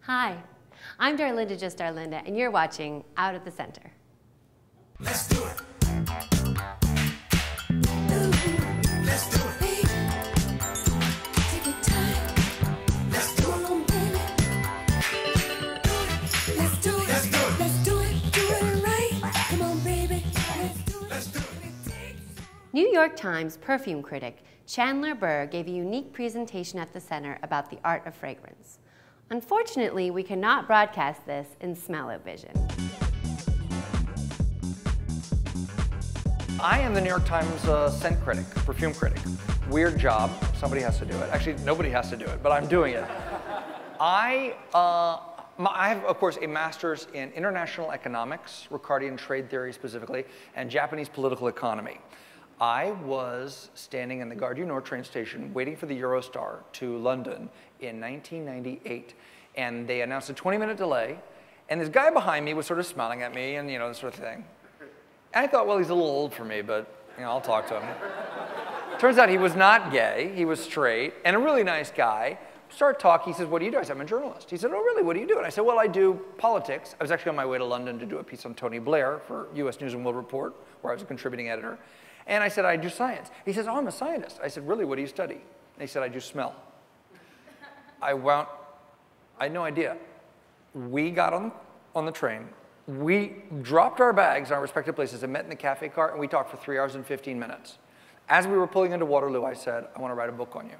Hi, I'm Darlinda, just Darlinda, and you're watching Out at the Center. Let's do it. Let's do it. Take your time. Let's do it, baby. Let's do it. Let's do it. Let's do it. Do it right. Come on, baby. Let's do it. Let's do it. New York Times perfume critic Chandler Burr gave a unique presentation at the center about the art of fragrance. Unfortunately, we cannot broadcast this in smell-o-vision. I am the New York Times scent critic, perfume critic. Weird job, somebody has to do it. Actually, nobody has to do it, but I'm doing it. I have, of course, a master's in international economics, Ricardian trade theory specifically, and Japanese political economy. I was standing in the Gare du Nord train station waiting for the Eurostar to London in 1998, and they announced a 20-minute delay, and this guy behind me was sort of smiling at me and, you know, this sort of thing. And I thought, well, he's a little old for me, but, you know, I'll talk to him. Turns out he was not gay, he was straight, and a really nice guy. Started talking, he says, what do you do? I said, I'm a journalist. He said, oh, really, what do you do? And I said, well, I do politics. I was actually on my way to London to do a piece on Tony Blair for US News and World Report, where I was a contributing editor. And I said, I do science. He says, oh, I'm a scientist. I said, really, what do you study? And he said, I do smell. I had no idea. We got on the train. We dropped our bags in our respective places and met in the cafe car, and we talked for 3 hours and 15 minutes. As we were pulling into Waterloo, I said, I want to write a book on you.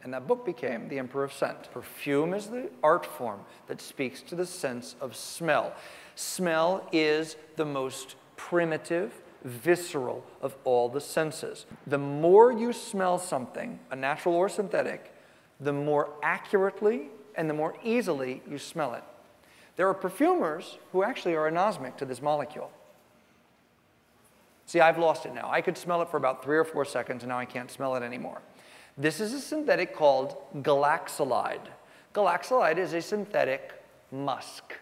And that book became The Emperor of Scent. Perfume is the art form that speaks to the sense of smell. Smell is the most primitive, visceral of all the senses. The more you smell something, a natural or synthetic, the more accurately and the more easily you smell it. There are perfumers who actually are anosmic to this molecule. See, I've lost it now. I could smell it for about 3 or 4 seconds, and now I can't smell it anymore. This is a synthetic called galaxolide. Galaxolide is a synthetic musk.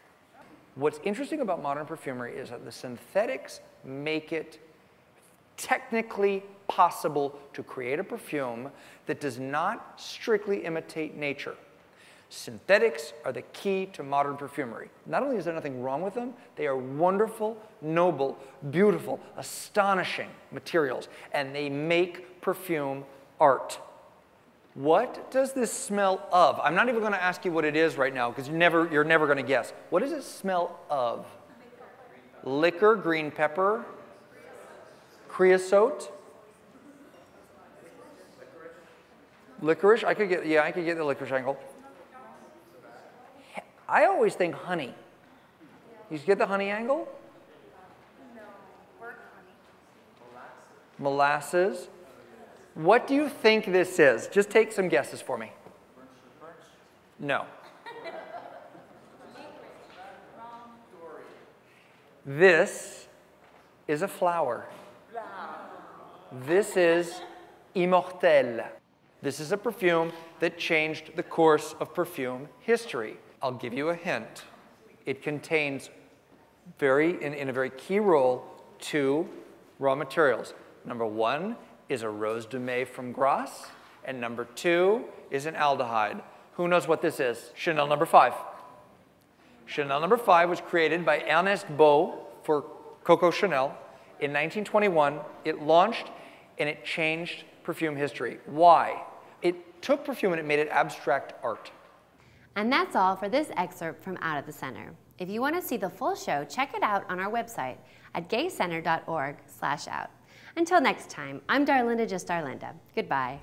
What's interesting about modern perfumery is that the synthetics make it technically possible to create a perfume that does not strictly imitate nature. Synthetics are the key to modern perfumery. Not only is there nothing wrong with them, they are wonderful, noble, beautiful, astonishing materials, and they make perfume art. What does this smell of? I'm not even going to ask you what it is right now, because you're never going to guess. What does it smell of? Liquor, green pepper, creosote, licorice. I could get the licorice angle. I always think honey. You get the honey angle? No, burnt honey. Molasses. What do you think this is? Just take some guesses for me. No. This is a flower. This is Immortelle. This is a perfume that changed the course of perfume history. I'll give you a hint. It contains in a very key role 2 raw materials. Number 1 is a rose de mai from Grasse, and number 2 is an aldehyde. Who knows what this is? Chanel number 5. Chanel number 5 was created by Ernest Beau for Coco Chanel in 1921. It launched, and it changed perfume history. Why? It took perfume and it made it abstract art. And that's all for this excerpt from Out at the Center. If you want to see the full show, check it out on our website at gaycenter.org/out. Until next time, I'm Darlinda, just Darlinda. Goodbye.